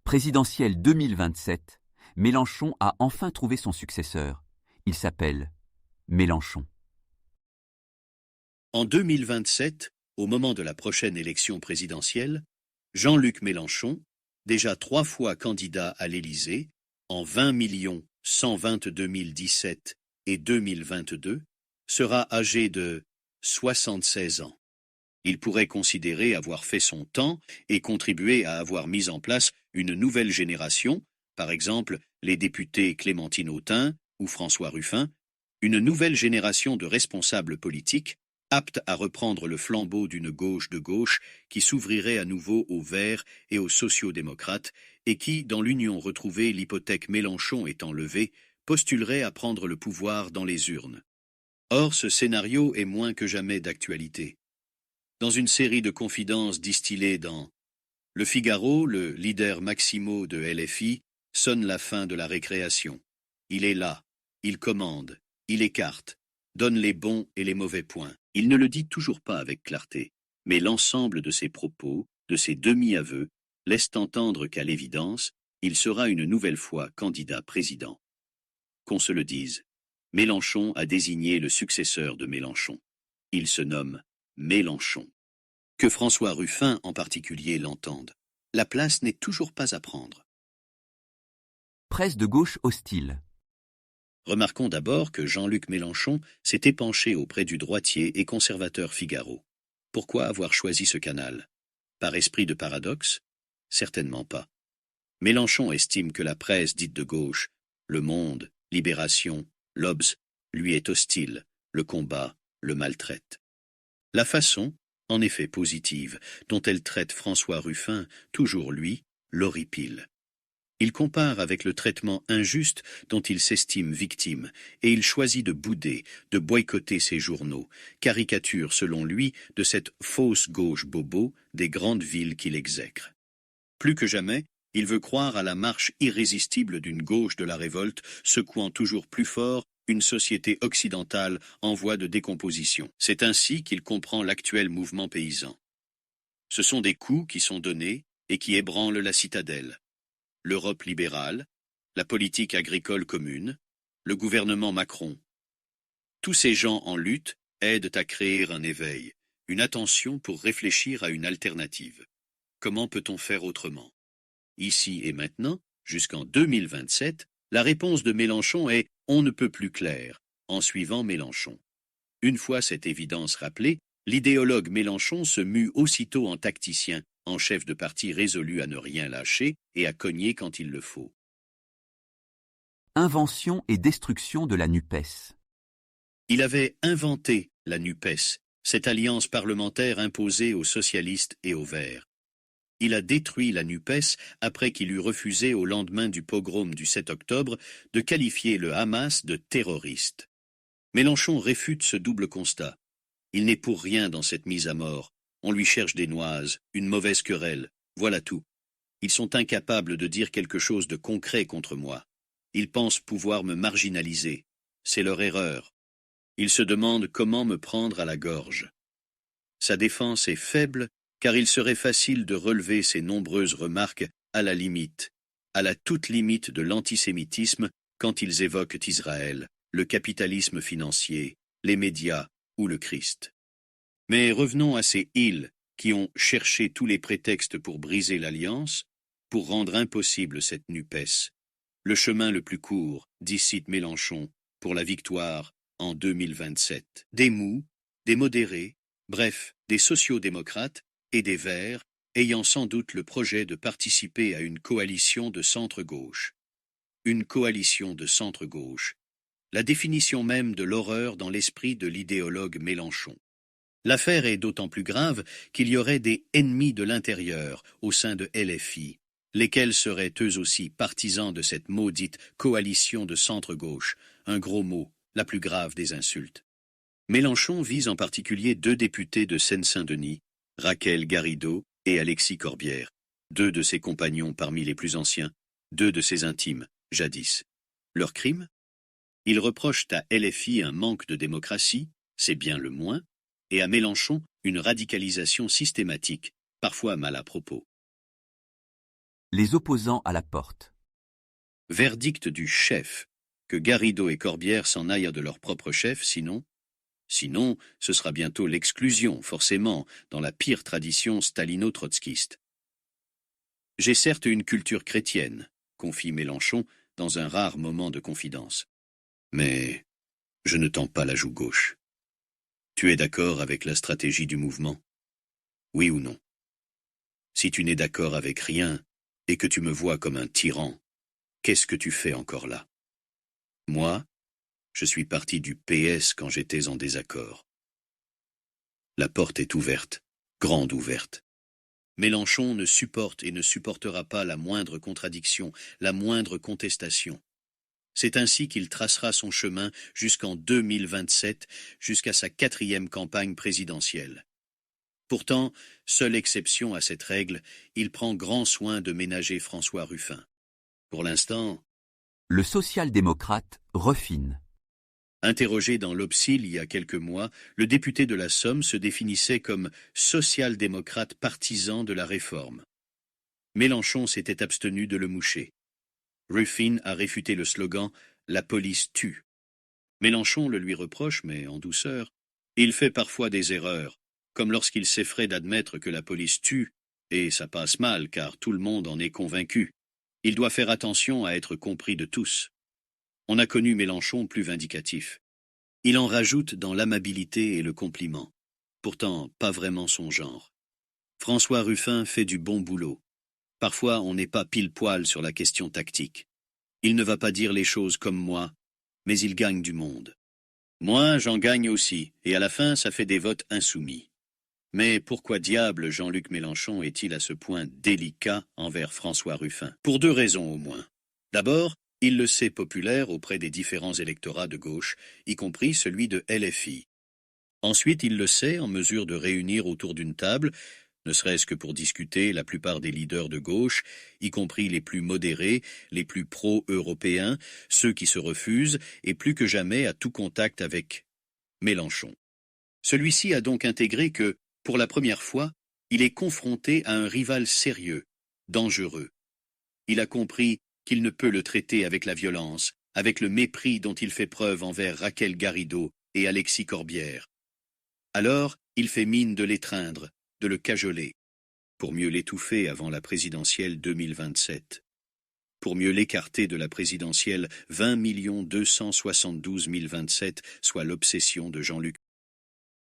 Présidentielle 2027, Mélenchon a enfin trouvé son successeur. Il s'appelle Mélenchon. En 2027, au moment de la prochaine élection présidentielle, Jean-Luc Mélenchon, déjà 3 fois candidat à l'Élysée, en 20 122 017 et 2022, sera âgé de 76 ans. Il pourrait considérer avoir fait son temps et contribuer à avoir mis en place une nouvelle génération, par exemple les députés Clémentine Autain ou François Ruffin, une nouvelle génération de responsables politiques aptes à reprendre le flambeau d'une gauche de gauche qui s'ouvrirait à nouveau aux Verts et aux sociaux-démocrates et qui, dans l'union retrouvée, l'hypothèque Mélenchon étant levée, postulerait à prendre le pouvoir dans les urnes. Or, ce scénario est moins que jamais d'actualité. Dans une série de confidences distillées dans Le Figaro, le leader Maximo de LFI sonne la fin de la récréation. Il est là, il commande, il écarte, donne les bons et les mauvais points. Il ne le dit toujours pas avec clarté, mais l'ensemble de ses propos, de ses demi-aveux, laisse entendre qu'à l'évidence, il sera une nouvelle fois candidat président. Qu'on se le dise, Mélenchon a désigné le successeur de Mélenchon. Il se nomme Mélenchon. Que François Ruffin en particulier l'entende. La place n'est toujours pas à prendre. Presse de gauche hostile. Remarquons d'abord que Jean-Luc Mélenchon s'est épanché auprès du droitier et conservateur Figaro. Pourquoi avoir choisi ce canal? Par esprit de paradoxe? Certainement pas. Mélenchon estime que la presse dite de gauche, Le Monde, Libération, l'Obs, lui est hostile, le combat, le maltraite. La façon, en effet positive, dont elle traite François Ruffin, toujours lui, l'horripile. Il compare avec le traitement injuste dont il s'estime victime, et il choisit de bouder, de boycotter ses journaux, caricature selon lui de cette fausse gauche bobo des grandes villes qu'il exècre. Plus que jamais, il veut croire à la marche irrésistible d'une gauche de la révolte, secouant toujours plus fort une société occidentale en voie de décomposition. C'est ainsi qu'il comprend l'actuel mouvement paysan. Ce sont des coups qui sont donnés et qui ébranlent la citadelle. L'Europe libérale, la politique agricole commune, le gouvernement Macron. Tous ces gens en lutte aident à créer un éveil, une attention pour réfléchir à une alternative. Comment peut-on faire autrement? Ici et maintenant, jusqu'en 2027, la réponse de Mélenchon est « on ne peut plus clair » en suivant Mélenchon. Une fois cette évidence rappelée, l'idéologue Mélenchon se mue aussitôt en tacticien, en chef de parti résolu à ne rien lâcher et à cogner quand il le faut. Invention et destruction de la NUPES. Il avait inventé la NUPES, cette alliance parlementaire imposée aux socialistes et aux Verts. Il a détruit la NUPES après qu'il eut refusé au lendemain du pogrom du 7 octobre de qualifier le Hamas de terroriste. Mélenchon réfute ce double constat. Il n'est pour rien dans cette mise à mort. On lui cherche des noises, une mauvaise querelle, voilà tout. Ils sont incapables de dire quelque chose de concret contre moi. Ils pensent pouvoir me marginaliser. C'est leur erreur. Ils se demandent comment me prendre à la gorge. Sa défense est faible, car il serait facile de relever ces nombreuses remarques à la limite, à la toute limite de l'antisémitisme quand ils évoquent Israël, le capitalisme financier, les médias ou le Christ. Mais revenons à ces ils qui ont cherché tous les prétextes pour briser l'alliance, pour rendre impossible cette NUPES. Le chemin le plus court, dit Mélenchon, pour la victoire en 2027. Des mous, des modérés, bref, des sociaux-démocrates et des Verts ayant sans doute le projet de participer à une coalition de centre-gauche. Une coalition de centre-gauche. La définition même de l'horreur dans l'esprit de l'idéologue Mélenchon. L'affaire est d'autant plus grave qu'il y aurait des ennemis de l'intérieur au sein de LFI, lesquels seraient eux aussi partisans de cette maudite coalition de centre-gauche, un gros mot, la plus grave des insultes. Mélenchon vise en particulier 2 députés de Seine-Saint-Denis, Raquel Garrido et Alexis Corbière, 2 de ses compagnons parmi les plus anciens, 2 de ses intimes, jadis. Leur crime? Ils reprochent à LFI un manque de démocratie, c'est bien le moins, et à Mélenchon une radicalisation systématique, parfois mal à propos. Les opposants à la porte. Verdict du chef, que Garrido et Corbière s'en aillent de leur propre chef, sinon, ce sera bientôt l'exclusion, forcément, dans la pire tradition stalino-trotskiste. J'ai certes une culture chrétienne, confie Mélenchon dans un rare moment de confidence. Mais je ne tends pas la joue gauche. Tu es d'accord avec la stratégie du mouvement? Oui ou non? Si tu n'es d'accord avec rien, et que tu me vois comme un tyran, qu'est-ce que tu fais encore là? Moi, je suis parti du PS quand j'étais en désaccord. La porte est ouverte, grande ouverte. Mélenchon ne supporte et ne supportera pas la moindre contradiction, la moindre contestation. C'est ainsi qu'il tracera son chemin jusqu'en 2027, jusqu'à sa 4e campagne présidentielle. Pourtant, seule exception à cette règle, il prend grand soin de ménager François Ruffin. Pour l'instant, Le social-démocrate refine. interrogé dans l'Obsil il y a quelques mois, le député de la Somme se définissait comme social-démocrate partisan de la réforme. Mélenchon s'était abstenu de le moucher. Ruffin a réfuté le slogan « La police tue ». Mélenchon le lui reproche, mais en douceur. Il fait parfois des erreurs, comme lorsqu'il s'effraie d'admettre que la police tue, et ça passe mal car tout le monde en est convaincu. Il doit faire attention à être compris de tous. On a connu Mélenchon plus vindicatif. Il en rajoute dans l'amabilité et le compliment. Pourtant, pas vraiment son genre. François Ruffin fait du bon boulot. Parfois, on n'est pas pile-poil sur la question tactique. Il ne va pas dire les choses comme moi, mais il gagne du monde. Moi, j'en gagne aussi, et à la fin, ça fait des votes insoumis. Mais pourquoi diable Jean-Luc Mélenchon est-il à ce point délicat envers François Ruffin? Pour 2 raisons au moins. D'abord, il le sait populaire auprès des différents électorats de gauche, y compris celui de LFI. Ensuite, il le sait en mesure de réunir autour d'une table, ne serait-ce que pour discuter la plupart des leaders de gauche, y compris les plus modérés, les plus pro-européens, ceux qui se refusent, et plus que jamais à tout contact avec Mélenchon. Celui-ci a donc intégré que, pour la première fois, il est confronté à un rival sérieux, dangereux. Il a compris qu'il ne peut le traiter avec la violence, avec le mépris dont il fait preuve envers Raquel Garrido et Alexis Corbière. Alors, il fait mine de l'étreindre, de le cajoler, pour mieux l'étouffer avant la présidentielle 2027. Pour mieux l'écarter de la présidentielle 20 272 027, soit l'obsession de Jean-Luc